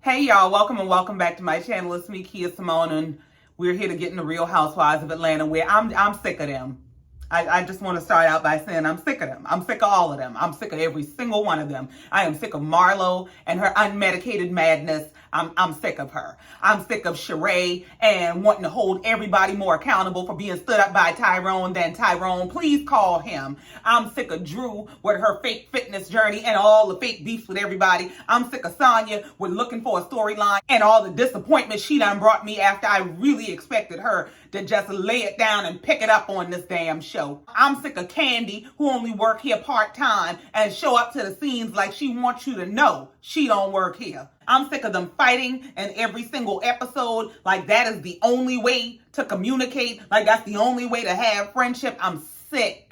Hey y'all, welcome and welcome back to my channel. It's me, Kia Simone, and we're here to get in the Real Housewives of Atlanta, where I'm sick of them. I just want to start out by saying I'm sick of them. I'm sick of all of them. I'm sick of every single one of them. I am sick of Marlo and her unmedicated madness. I'm sick of her. I'm sick of Sheree and wanting to hold everybody more accountable for being stood up by Tyrone than Tyrone. Please call him. I'm sick of Drew with her fake fitness journey and all the fake beefs with everybody. I'm sick of Sonya with looking for a storyline and all the disappointment she done brought me after I really expected her to just lay it down and pick it up on this damn show. I'm sick of Kandi, who only work here part-time and show up to the scenes like she wants you to know she don't work here. I'm sick of them fighting in every single episode like that is the only way to communicate, like that's the only way to have friendship. I'm sick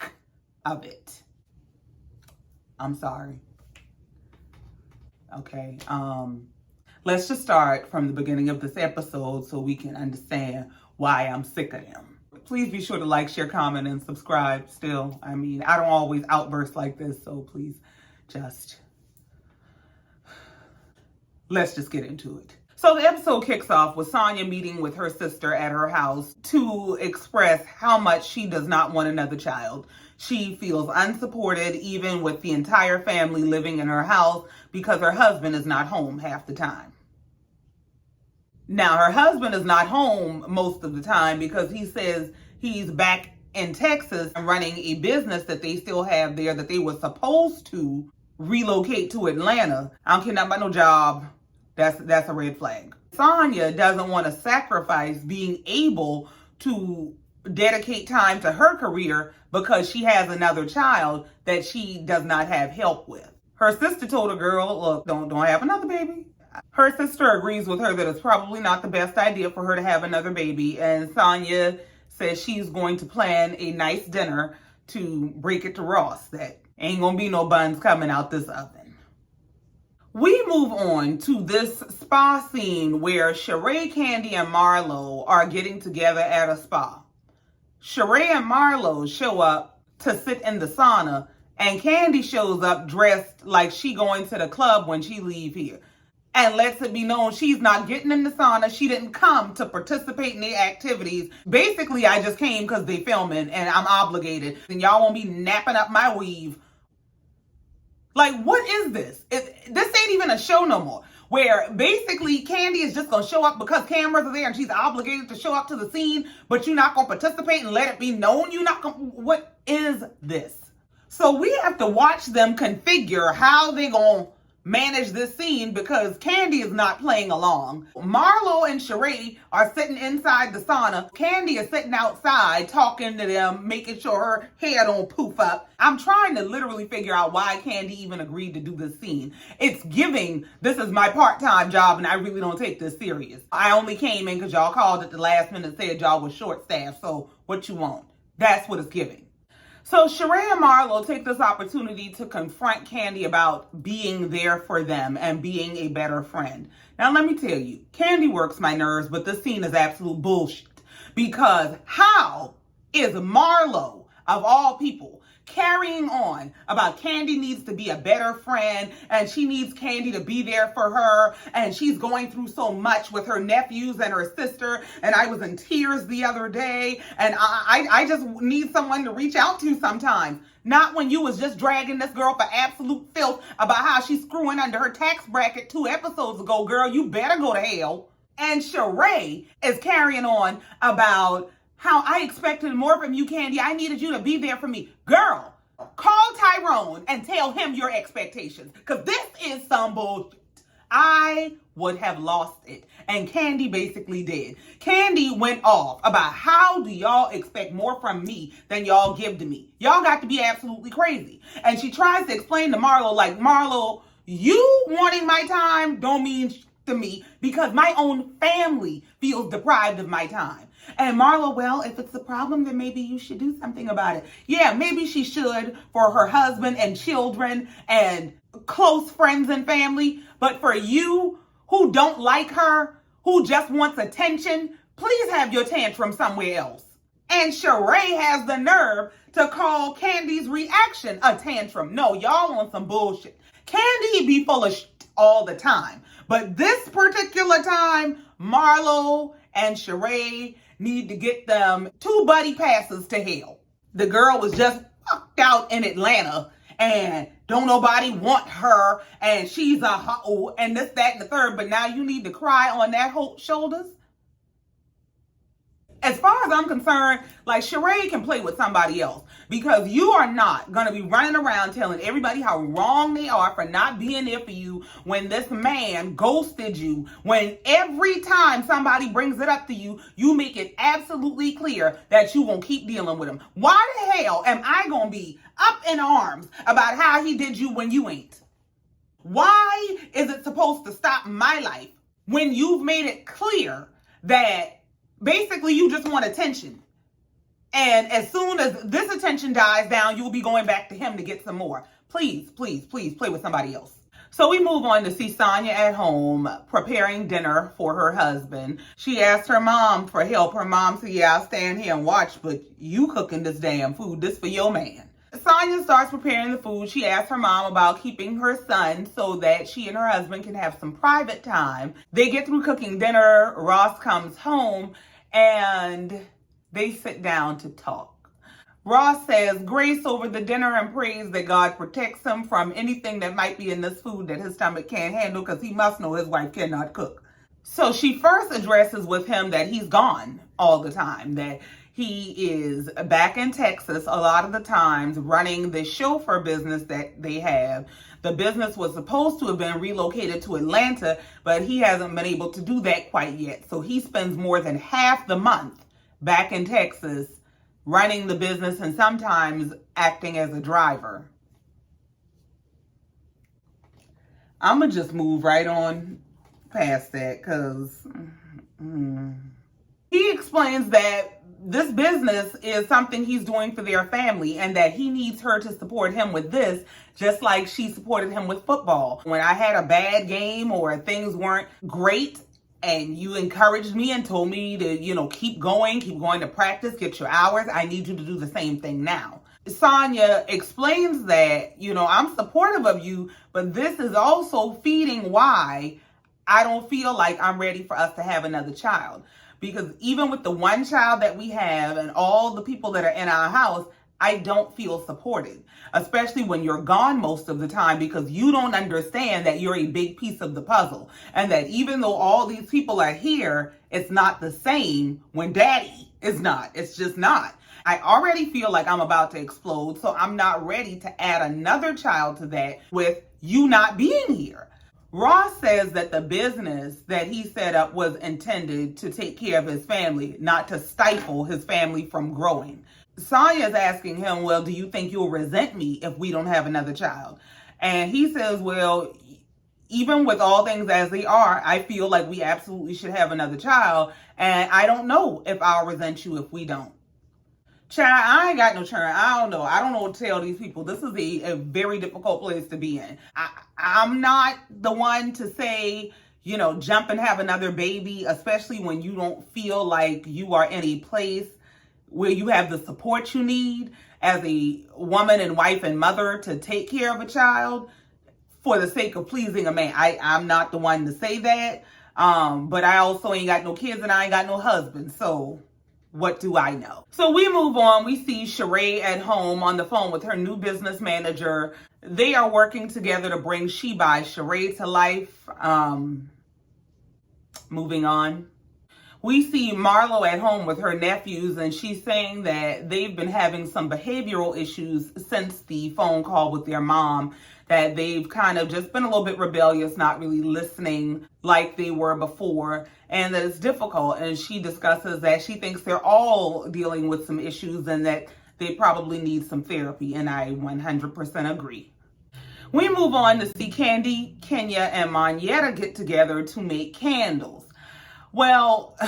of it. I'm sorry. Okay, let's just start from the beginning of this episode so we can understand why I'm sick of them. Please be sure to like, share, comment, and subscribe still. I mean, I don't always outburst like this, so please let's just get into it. So the episode kicks off with Sonya meeting with her sister at her house to express how much she does not want another child. She feels unsupported even with the entire family living in her house because her husband is not home half the time. Now, her husband is not home most of the time because he says he's back in Texas and running a business that they still have there that they were supposed to relocate to Atlanta. I don't care nothing about no job. That's a red flag. Sonya doesn't want to sacrifice being able to dedicate time to her career because she has another child that she does not have help with. Her sister told her, girl, look, don't have another baby. Her sister agrees with her that it's probably not the best idea for her to have another baby. And Sonya says she's going to plan a nice dinner to break it to Ross. That ain't gonna be no buns coming out this oven. We move on to this spa scene where Sheree, Kandi, and Marlo are getting together at a spa. Sheree and Marlo show up to sit in the sauna, and Kandi shows up dressed like she going to the club when she leave here. And lets it be known she's not getting in the sauna. She didn't come to participate in the activities. Basically, I just came because they filming and I'm obligated. And y'all won't be napping up my weave. Like, what is this? This ain't even a show no more. Where basically Kandi is just going to show up because cameras are there and she's obligated to show up to the scene, but you're not going to participate and let it be known you're not going to. What is this? So we have to watch them configure how they going to manage this scene because Kandi is not playing along. Marlo and Sheree are sitting inside the sauna. Kandi is sitting outside talking to them, making sure her hair don't poof up. I'm trying to literally figure out why Kandi even agreed to do this scene. It's giving, this is my part-time job and I really don't take this serious. I only came in because y'all called at the last minute and said y'all was short-staffed, so what you want? That's what it's giving. So Sheree and Marlo take this opportunity to confront Kandi about being there for them and being a better friend. Now, let me tell you, Kandi works my nerves, but this scene is absolute bullshit. Because how is Marlo, of all people, carrying on about Kandi needs to be a better friend and she needs Kandi to be there for her and she's going through so much with her nephews and her sister and I was in tears the other day and I just need someone to reach out to sometimes. Not when you was just dragging this girl for absolute filth about how she's screwing under her tax bracket 2 episodes ago. Girl, you better go to hell. And Sheree is carrying on about how I expected more from you, Kandi. I needed you to be there for me. Girl, call Tyrone and tell him your expectations. Because this is some bullshit. I would have lost it. And Kandi basically did. Kandi went off about how do y'all expect more from me than y'all give to me. Y'all got to be absolutely crazy. And she tries to explain to Marlo, like, Marlo, you wanting my time don't mean to me because my own family feels deprived of my time. And Marlo, well, if it's a problem, then maybe you should do something about it. Yeah, maybe she should for her husband and children and close friends and family. But for you who don't like her, who just wants attention, please have your tantrum somewhere else. And Sheree has the nerve to call Kandi's reaction a tantrum. No, y'all on some bullshit. Kandi be full of shit all the time. But this particular time, Marlo and Sheree need to get them 2 buddy passes to hell. The girl was just fucked out in Atlanta and don't nobody want her and she's a hoe and this, that, and the third. But now you need to cry on that whole shoulders? As far as I'm concerned, like, Sheree can play with somebody else, because you are not going to be running around telling everybody how wrong they are for not being there for you when this man ghosted you, when every time somebody brings it up to you, you make it absolutely clear that you won't keep dealing with him. Why the hell am I going to be up in arms about how he did you when you ain't? Why is it supposed to stop my life when you've made it clear that basically you just want attention? And as soon as this attention dies down, you'll be going back to him to get some more. Please, please, please play with somebody else. So we move on to see Sonya at home preparing dinner for her husband. She asked her mom for help. Her mom said, yeah, I'll stand here and watch, but you cooking this damn food. This for your man. Sonya starts preparing the food. She asks her mom about keeping her son so that she and her husband can have some private time. They get through cooking dinner. Ross comes home and they sit down to talk. Ross says grace over the dinner and prays that God protects him from anything that might be in this food that his stomach can't handle, because he must know his wife cannot cook. So she first addresses with him that he's gone all the time, that he is back in Texas a lot of the times running the chauffeur business that they have. The business was supposed to have been relocated to Atlanta, but he hasn't been able to do that quite yet. So he spends more than half the month back in Texas running the business and sometimes acting as a driver. I'm going to just move right on past that, because he explains that this business is something he's doing for their family and that he needs her to support him with this, just like she supported him with football. When I had a bad game or things weren't great and you encouraged me and told me to, keep going to practice, get your hours, I need you to do the same thing now. Sonya explains that, I'm supportive of you, but this is also feeding why I don't feel like I'm ready for us to have another child. Because even with the one child that we have and all the people that are in our house, I don't feel supported, especially when you're gone most of the time, because you don't understand that you're a big piece of the puzzle. And that even though all these people are here, it's not the same when daddy is not. It's just not. I already feel like I'm about to explode, so I'm not ready to add another child to that with you not being here. Ross says that the business that he set up was intended to take care of his family, not to stifle his family from growing. Sonya's asking him, well, do you think you'll resent me if we don't have another child? And he says, well, even with all things as they are, I feel like we absolutely should have another child. And I don't know if I'll resent you if we don't. Child, I ain't got no churn. I don't know. I don't know what to tell these people. This is a very difficult place to be in. I'm not the one to say, jump and have another baby, especially when you don't feel like you are in a place where you have the support you need as a woman and wife and mother to take care of a child for the sake of pleasing a man. I'm not the one to say that. But I also ain't got no kids and I ain't got no husband. So what do I know? So we move on. We see Sheree at home on the phone with her new business manager. They are working together to bring She by Sheree to life. Moving on. We see Marlo at home with her nephews, and she's saying that they've been having some behavioral issues since the phone call with their mom, that they've kind of just been a little bit rebellious, not really listening like they were before, and that it's difficult. And she discusses that she thinks they're all dealing with some issues and that they probably need some therapy, and I 100% agree. We move on to see Kandi, Kenya, and Monyetta get together to make candles. Well,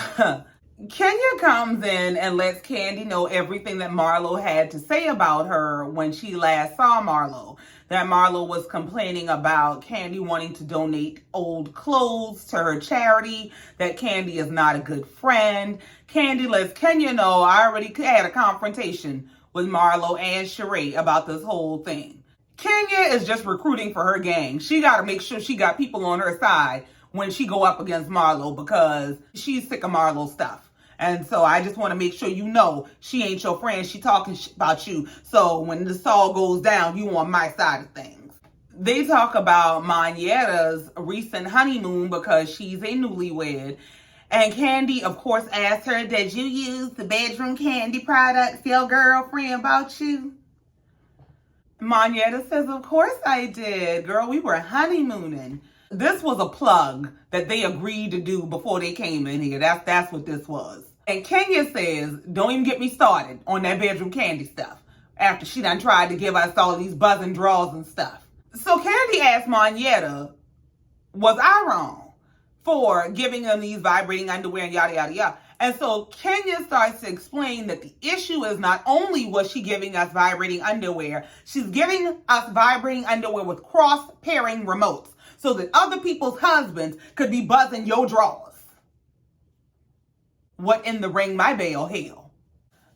Kenya comes in and lets Kandi know everything that Marlo had to say about her when she last saw Marlo. That Marlo was complaining about Kandi wanting to donate old clothes to her charity, that Kandi is not a good friend. Kandi lets Kenya know, I already had a confrontation with Marlo and Sheree about this whole thing. Kenya is just recruiting for her gang. She got to make sure she got people on her side when she go up against Marlo because she's sick of Marlo stuff. And so I just want to make sure you know she ain't your friend. She talking about you. So when this all goes down, you on my side of things. They talk about Monieta's recent honeymoon because she's a newlywed. And Kandi, of course, asked her, did you use the bedroom candy products your girlfriend bought you? Monieta says, of course I did. Girl, we were honeymooning. This was a plug that they agreed to do before they came in here. That's what this was. And Kenya says, don't even get me started on that bedroom candy stuff after she done tried to give us all these buzzing draws and stuff. So Kandi asked Monieta, was I wrong for giving them these vibrating underwear and yada, yada, yada? And so Kenya starts to explain that the issue is not only was she giving us vibrating underwear, she's giving us vibrating underwear with cross-pairing remotes so that other people's husbands could be buzzing your drawers. What in the ring my bell, hell?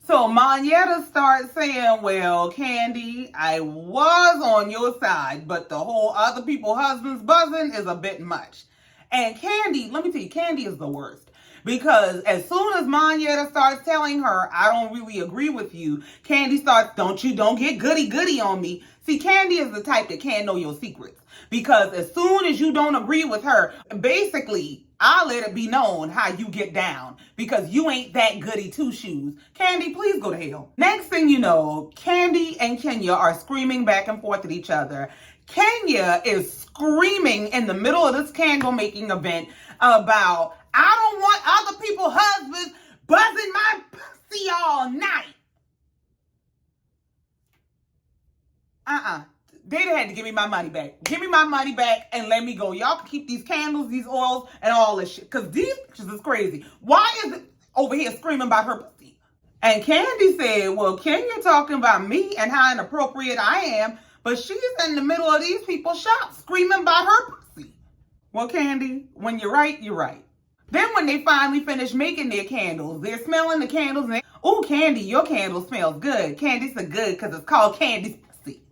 So Monieta starts saying, well, Kandi, I was on your side, but the whole other people's husbands buzzing is a bit much. And Kandi, let me tell you, Kandi is the worst. Because as soon as Monieta starts telling her, I don't really agree with you, Kandi starts, don't get goody on me. See, Kandi is the type that can't know your secrets. Because as soon as you don't agree with her, basically, I'll let it be known how you get down. Because you ain't that goody two-shoes. Kandi, please go to hell. Next thing you know, Kandi and Kenya are screaming back and forth at each other. Kenya is screaming in the middle of this candle making event about, I don't want other people's husbands buzzing my pussy all night. They'd had to give me my money back. Give me my money back and let me go. Y'all can keep these candles, these oils, and all this shit. Because these pictures is crazy. Why is it over here screaming about her pussy? And Kandi said, well, Kenya talking about me and how inappropriate I am, but she's in the middle of these people's shops screaming about her pussy. Well, Kandi, when you're right, you're right. Then when they finally finish making their candles, they're smelling the candles and oh, Kandi, your candle smells good. Kandi said good because it's called Kandi's pussy.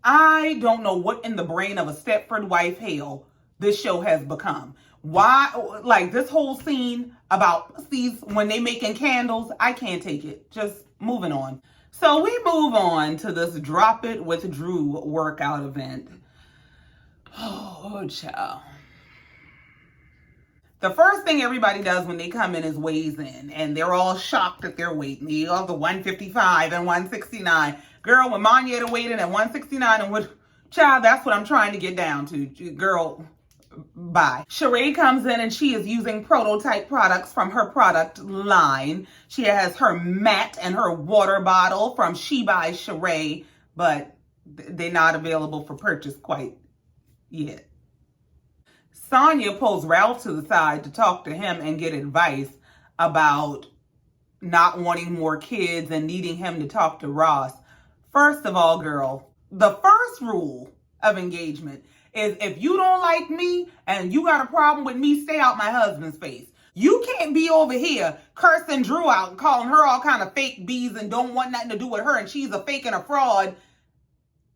I don't know what in the brain of a Stepford wife hell this show has become. Why, like this whole scene about pussies when they making candles, I can't take it. Just moving on. So we move on to this Drop It with Drew workout event. Oh, child. The first thing everybody does when they come in is weighs in, and they're all shocked at their weight. And they all the 155 and 169. Girl, when Monieta weighed in at 169 and what, child, that's what I'm trying to get down to. Girl, bye. Sheree comes in and she is using prototype products from her product line. She has her mat and her water bottle from She by Sheree, but they're not available for purchase quite yet. Sonia pulls Ralph to the side to talk to him and get advice about not wanting more kids and needing him to talk to Ross. First of all, girl, the first rule of engagement is if you don't like me and you got a problem with me, stay out my husband's face. You can't be over here cursing Drew out and calling her all kind of fake bees and don't want nothing to do with her and she's a fake and a fraud,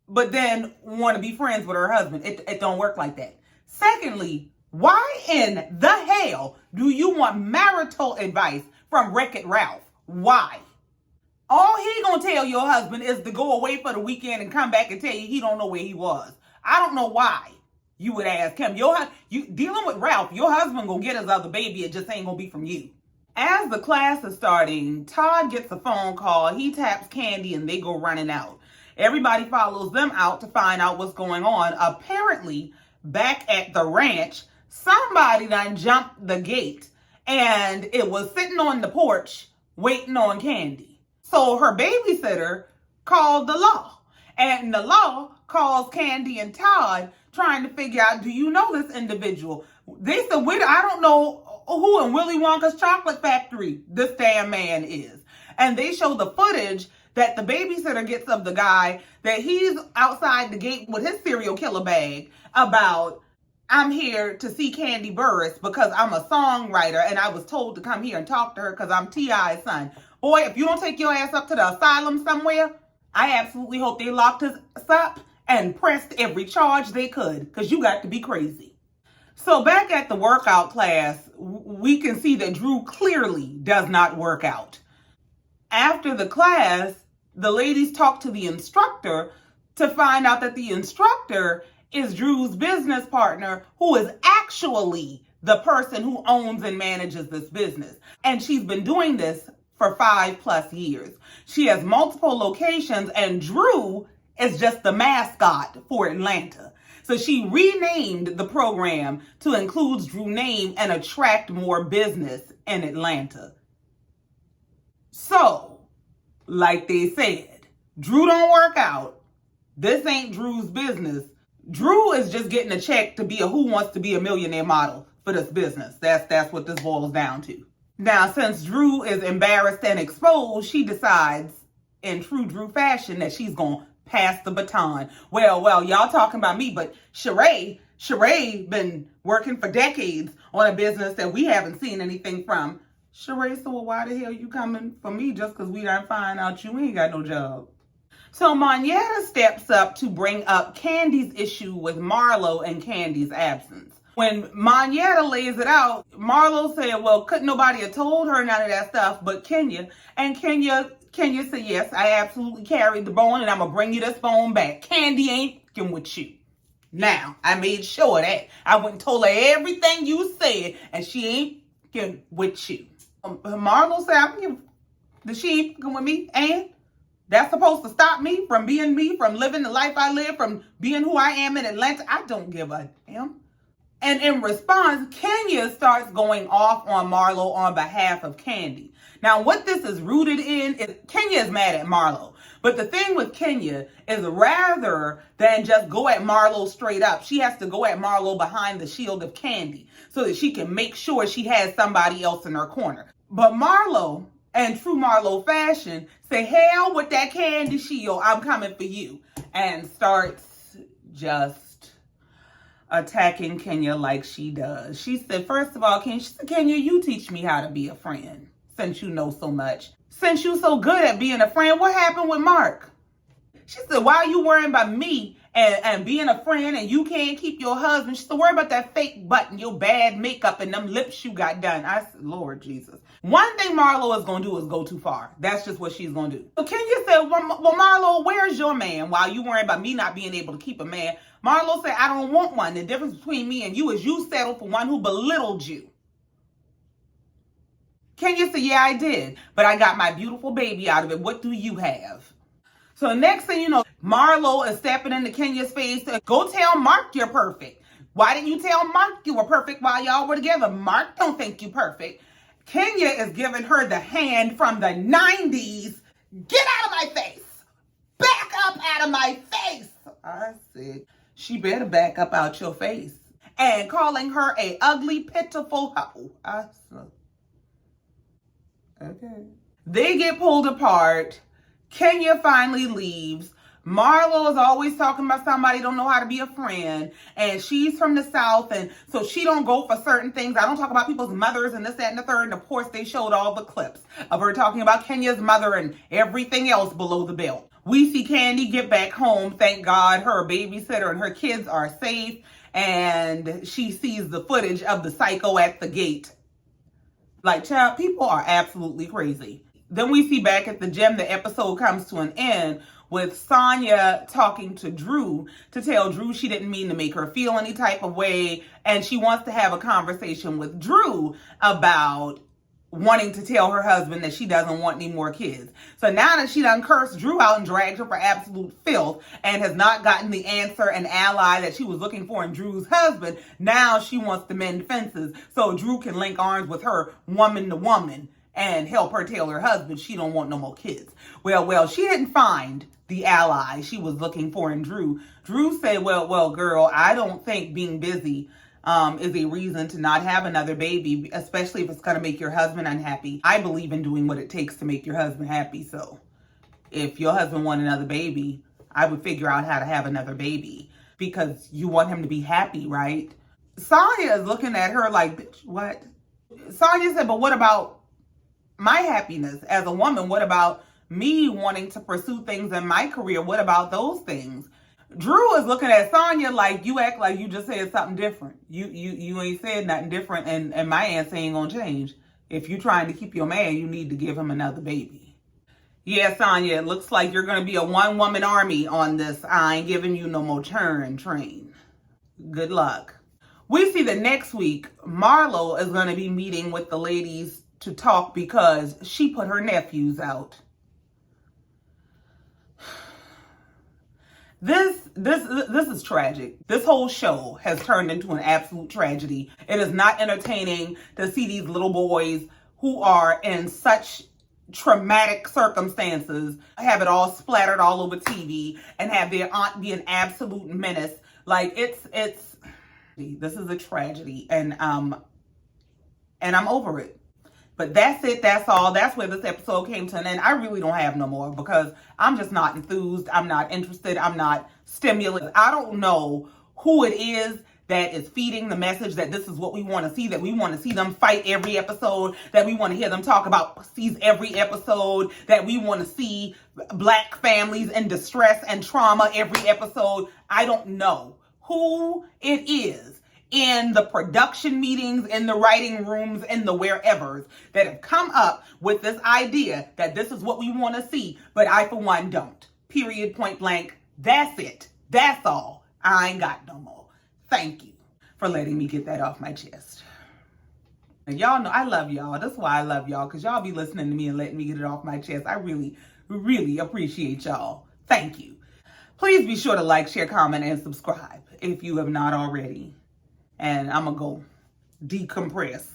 but then want to be friends with her husband. It don't work like that. Secondly, why in the hell do you want marital advice from Wreck-It Ralph? Why? All he gonna tell your husband is to go away for the weekend and come back and tell you he don't know where he was. I don't know why you would ask him. You dealing with Ralph, your husband gonna get his other baby. It just ain't gonna be from you. As the class is starting, Todd gets a phone call. He taps Kandi and they go running out. Everybody follows them out to find out what's going on. Apparently, back at the ranch, somebody done jumped the gate and it was sitting on the porch waiting on Kandi. So her babysitter called the law. And the law calls Kandi and Todd trying to figure out, do you know this individual? They said, I don't know who in Willy Wonka's chocolate factory this damn man is. And they show the footage that the babysitter gets of the guy, that he's outside the gate with his serial killer bag about, I'm here to see Kandi Burruss because I'm a songwriter and I was told to come here and talk to her because I'm T.I.'s son. Boy, if you don't take your ass up to the asylum somewhere, I absolutely hope they locked us up and pressed every charge they could because you got to be crazy. So back at the workout class, we can see that Drew clearly does not work out. After the class, the ladies talk to the instructor to find out that the instructor is Drew's business partner, who is actually the person who owns and manages this business. And she's been doing this for 5+ years. She has multiple locations, and Drew is just the mascot for Atlanta. So she renamed the program to include Drew's name and attract more business in Atlanta. So, like they said, Drew don't work out. This ain't Drew's business. Drew is just getting a check to be a Who Wants to Be a Millionaire model for this business. That's what this boils down to. Now, since Drew is embarrassed and exposed, she decides, in true Drew fashion, that she's going to pass the baton. Well, y'all talking about me, but Sheree been working for decades on a business that we haven't seen anything from. Sheree, so why the hell you coming for me just because we done find out you ain't got no job? So Monyetta steps up to bring up Kandi's issue with Marlo and Kandi's absence. When Monyetta lays it out, Marlo said, well, couldn't nobody have told her none of that stuff but Kenya. And Kenya said, yes, I absolutely carried the bone and I'm going to bring you this bone back. Kandi ain't f***ing with you. Now, I made sure of that. I went and told her everything you said and she ain't f***ing with you. Marlo said, she ain't f***ing with me, and that's supposed to stop me, from living the life I live, from being who I am in Atlanta. I don't give a damn. And in response, Kenya starts going off on Marlo on behalf of Kandi. Now, what this is rooted in is Kenya is mad at Marlo. But the thing with Kenya is, rather than just go at Marlo straight up, she has to go at Marlo behind the shield of Kandi so that she can make sure she has somebody else in her corner. But Marlo, in true Marlo fashion, say, hell with that Kandi shield, I'm coming for you. And starts just attacking Kenya like she does. She said, first of all, Kenya, you teach me how to be a friend, since you know so much. Since you so good at being a friend, what happened with Mark? She said, why are you worrying about me and being a friend and you can't keep your husband? She said, worry about that fake butt and your bad makeup and them lips you got done. I said, Lord Jesus. One thing Marlo is going to do is go too far. That's just what she's going to do. So Kenya said, well, Marlo, where's your man? While you worrying about me not being able to keep a man, Marlo said, I don't want one. The difference between me and you is you settled for one who belittled you. Kenya said, yeah, I did, but I got my beautiful baby out of it. What do you have? So next thing you know, Marlo is stepping into Kenya's face. Go tell Mark you're perfect. Why didn't you tell Mark you were perfect while y'all were together? Mark don't think you perfect. Kenya is giving her the hand from the 90s. Get out of my face. Back up out of my face. I said, she better back up out your face. And calling her a ugly, pitiful hoe. I said, okay. They get pulled apart. Kenya finally leaves. Marlo is always talking about somebody don't know how to be a friend, and she's from the South, and so she don't go for certain things. I don't talk about people's mothers and this, that, and the third. And of course, they showed all the clips of her talking about Kenya's mother and everything else below the belt. We see Kandi get back home. Thank God her babysitter and her kids are safe, and she sees the footage of the psycho at the gate. Like, child, people are absolutely crazy. Then we see back at the gym, the episode comes to an end with Sonya talking to Drew to tell Drew she didn't mean to make her feel any type of way. And she wants to have a conversation with Drew about wanting to tell her husband that she doesn't want any more kids. So now that she done cursed Drew out and dragged her for absolute filth and has not gotten the answer and ally that she was looking for in Drew's husband, now she wants to mend fences so Drew can link arms with her woman to woman and help her tell her husband she don't want no more kids. Well, she didn't find the ally she was looking for in Drew. Drew said, well, girl, I don't think being busy is a reason to not have another baby, especially if it's going to make your husband unhappy. I believe in doing what it takes to make your husband happy. So if your husband want another baby, I would figure out how to have another baby because you want him to be happy, right? Sonya is looking at her like, bitch, what? Sonya said, but what about my happiness as a woman? What about me wanting to pursue things in my career? What about those things? Drew is looking at Sonya like, you act like you just said something different. You ain't said nothing different, and my answer ain't gonna change. If you're trying to keep your man, you need to give him another baby. Yeah, Sonya, it looks like you're gonna be a one-woman army on this. I ain't giving you no more train. Good luck. We see that next week, Marlo is gonna be meeting with the ladies to talk because she put her nephews out. This is tragic. This whole show has turned into an absolute tragedy. It is not entertaining to see these little boys who are in such traumatic circumstances have it all splattered all over TV and have their aunt be an absolute menace. Like this is a tragedy, and I'm over it. But that's it. That's all. That's where this episode came to an end. I really don't have no more because I'm just not enthused. I'm not interested. I'm not stimulated. I don't know who it is that is feeding the message that this is what we want to see, that we want to see them fight every episode, that we want to hear them talk about pussies every episode, that we want to see black families in distress and trauma every episode. I don't know who it is in the production meetings, in the writing rooms, in the wherevers that have come up with this idea that this is what we want to see, but I, for one, don't. Period, point blank. That's it. That's all. I ain't got no more. Thank you for letting me get that off my chest. And y'all know I love y'all. That's why I love y'all, because y'all be listening to me and letting me get it off my chest. I really, really appreciate y'all. Thank you. Please be sure to like, share, comment, and subscribe if you have not already. And I'm going to go decompress.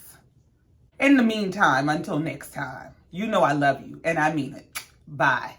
In the meantime, until next time, you know I love you, and I mean it. Bye.